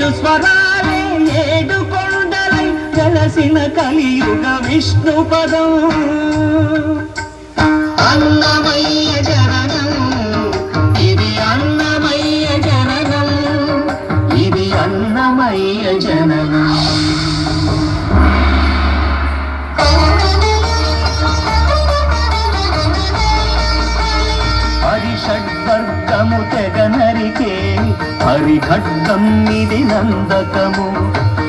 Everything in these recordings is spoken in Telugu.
ఏడు స్వరాలే ఏడు కొండలై వెలసిన కలియుగ విష్ణు పదం అన్నమయ్య జననం ఇది అన్నమయ్య జననం ఇది అన్నమయ్య జననం హరిషడ్వర్గము తెగ నరికే హరిఖడ్గం ఇది నందకము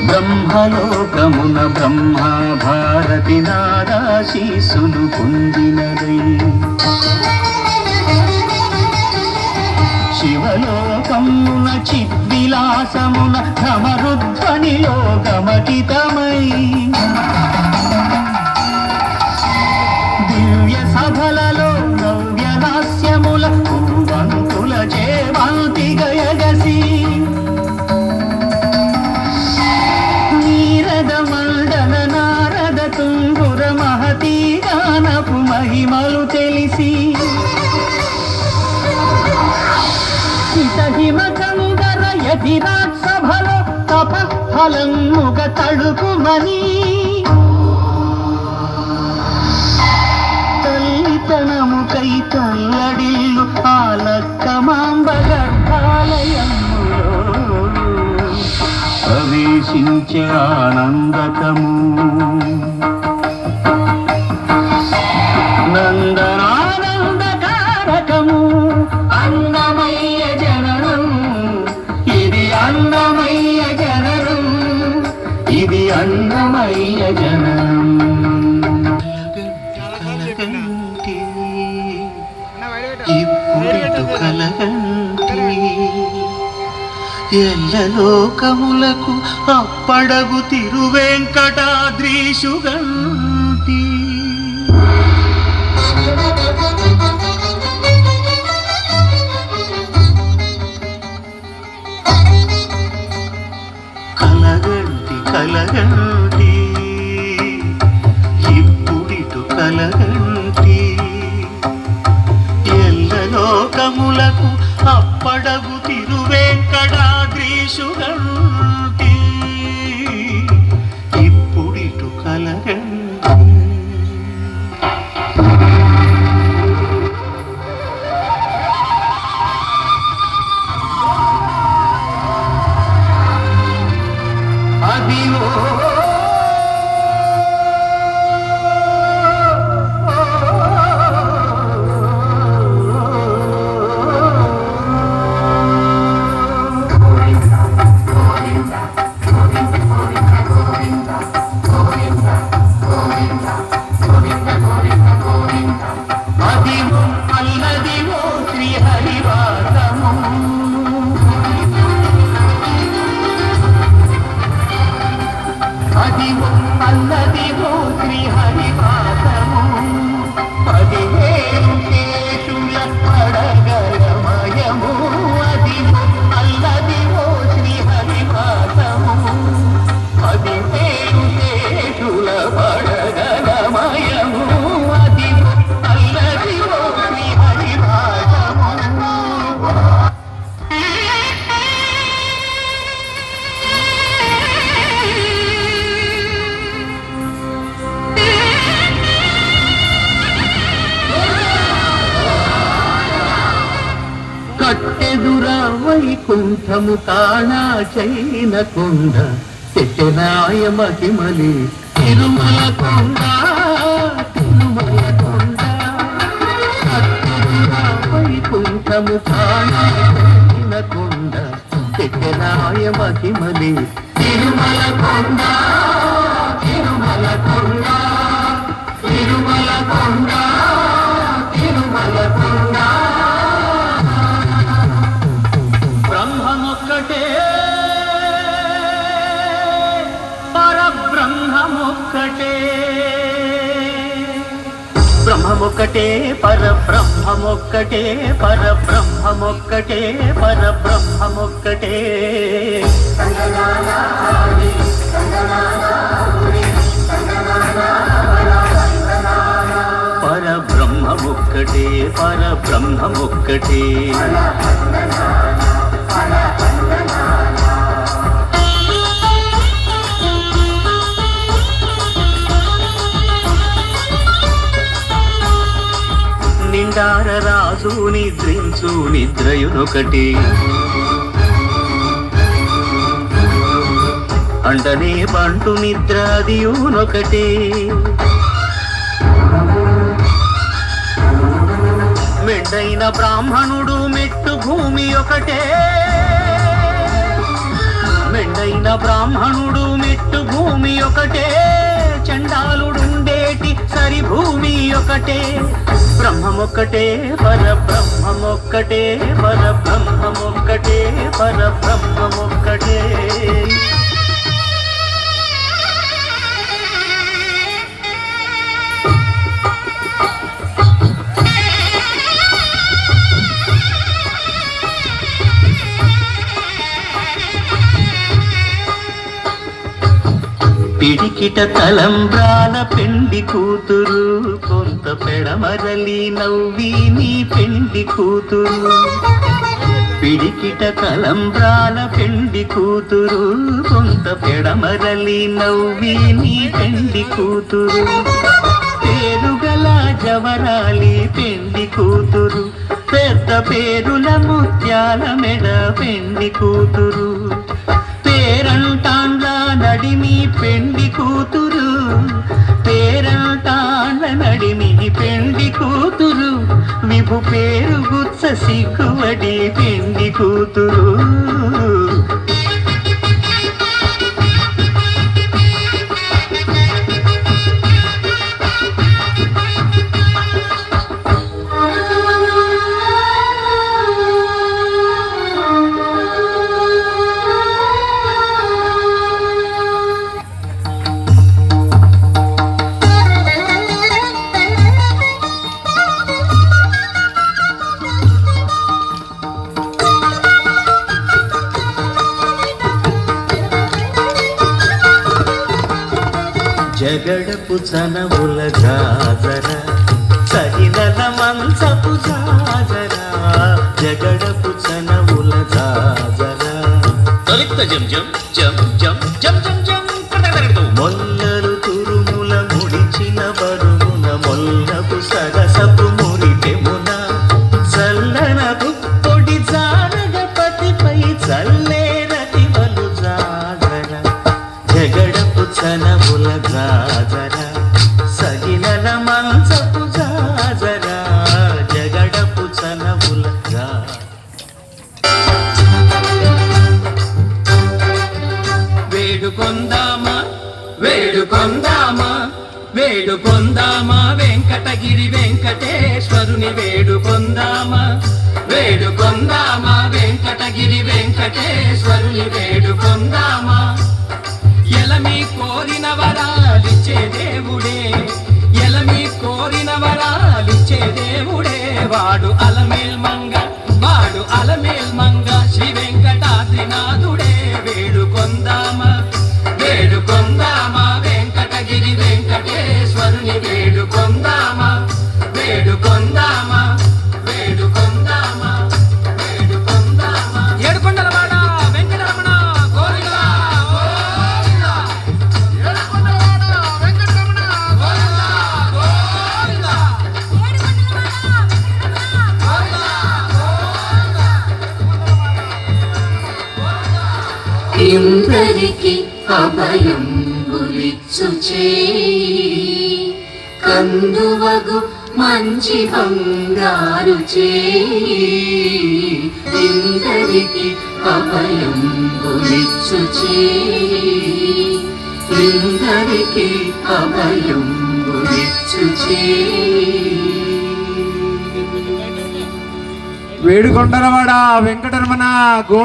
బ్రహ్మలోకమున బ్రహ్మ భారతి నాదాశీసులు పొందినదై శివలోకమున చిద్విలాసమున ధమరుధ్వనిలో గమకితమై దివ్య సభలలో నవ్యలాస్యముల పూవంతుల చేవాంతి గయగసి నీరద మండల నారద తుంగుర మహతీ గానపు మహిమలు తెలిసి హిమ కందర యతిరాట్ సభలో తప ఫలముగ తడుకుమని తల్లితనముకై తల్లడిల్లు ఆలక్కమాంబ గర్భాలయములో ప్రవేశించే ఆనందకము నందనానందకారకము అన్నమయ్య జననం ఇది అన్నమయ్య జననం ఇది అన్నమయ్య జననం ఇప్పుడు కలగంటి ఎల్లలోకములకు అప్పడగు తిరువెంకటాద్రీషుగంటి కలగంటి కలగంటి ఇప్పుడిటు కలగంటి ఎల్లలోకములకు అప్పడగు తిరువెంకటాద్రీషుగంటి ఇప్పుడిటు కలగంటి అదివో అల్లదివో శ్రీహరివాసము పదివేలు కేశుల పడగలమయము అదివో అల్లదివో శ్రీహరివాసము పదివేలు కేశుల పడగలమయము అదివో అల్లదివో శ్రీహరివాసము కట్టెదురా వైకుంఠము కాణా చైన కొండ తెచ్చనాయ మహిమలి తిరుమల కొండ తిరుమల కొండ కట్టెదురా వైకుంఠము కాణా చైన కొండ తెచ్చనాయ మహిమలి తిరుమల కొండ తిరుమల కొండ తిరుమల కొండ తిరుమల కొండ బ్రహ్మమొక్కటే పరబ్రహ్మమొక్కటే బ్రహ్మమొక్కటే పరబ్రహ్మమొక్కటే పరబ్రహ్మమొక్కటే పరబ్రహ్మమొక్కటే పరబ్రహ్మమొక్కటే పరబ్రహ్మమొక్కటే నిద్రించు నిద్రయునొకటే అంటనే బంటు నిద్ర అదియునొకటే మెండైన బ్రాహ్మణుడు మెట్టు భూమి ఒకటే మెండైన బ్రాహ్మణుడు మెట్టు భూమి ఒకటే చండాలుడుండేటి సరి భూమి ఒకటే బ్రహ్మమొక్కటే పరబ్రహ్మమొక్కటే పరబ్రహ్మమొక్కటే పరబ్రహ్మమొక్కటే పిడికిట తలంబ్రాల పెండి కూతురు కొంత పెడమరలి నవ్వి నీ పెండి కూతురు పిడికిట తలంబ్రాల పెండి కూతురు కొంత పెడమరలి నవ్వి నీ పెండి కూతురు పేరుగల జవరాలి పెండి కూతురు పెద్ద పేరుల ముత్యాల మెడ పెండి కూతురు పేరంటాండ్ల నడిమి పెండి కూతురు పేరంటాండ్ల నడిమి పెండి కూతురు విభు పేరు గుత్స సిగ్గువడి పెండి కూతురు జగడపు చనవుల జాజర సహినల మంచపు జాజర జగడపు చనవుల జాజర తొలిత జం జం జం జం జం జం జం మొల్లలు తురుముల ముడిచిన బరువున మొల్లపు సరసపు మురిటెమున చల్లనపు పొడి జానగపతిపై చల్లేరతివలు జాజర జగడపు చనవుల జాజర సగినల మంచపు జాజర జగడపు చనవుల వేడుకొందామా వేడుకొందామా వేడుకొందామా వెంకటగిరి వెంకటేశ్వరుని వేడుకొందామా వేడుకొందామా వెంకటగిరి వెంకటేశ్వరుని వేడుకొందామా ఎలమి కోరిన వరాలిచ్చే దేవుడే ఎలమి కోరిన వరాలిచ్చే దేవుడే వాడు అలమేల్ మంగ శ్రీ వెంకటాద్రినాథుడే వేడుకొందామా వేడుకొందామా వెంకటగిరి వెంకటేశ్వరుని వేడుకొందామా వేడుకొందామా వేడుకొందామా వేడుకొందామా ఏడుకొండలవాడ వెంకటరమణ గోవిందా ఇందరికి అభయంబులిచ్చు చేయి కందువగు మంచి బంగారు చేయి ఇందరికి అభయంబులిచ్చు చేయి ఇందరికి అభయంబులిచ్చు చేయి వేడుకొండలవాడ వెంకటరమణ గోవిందా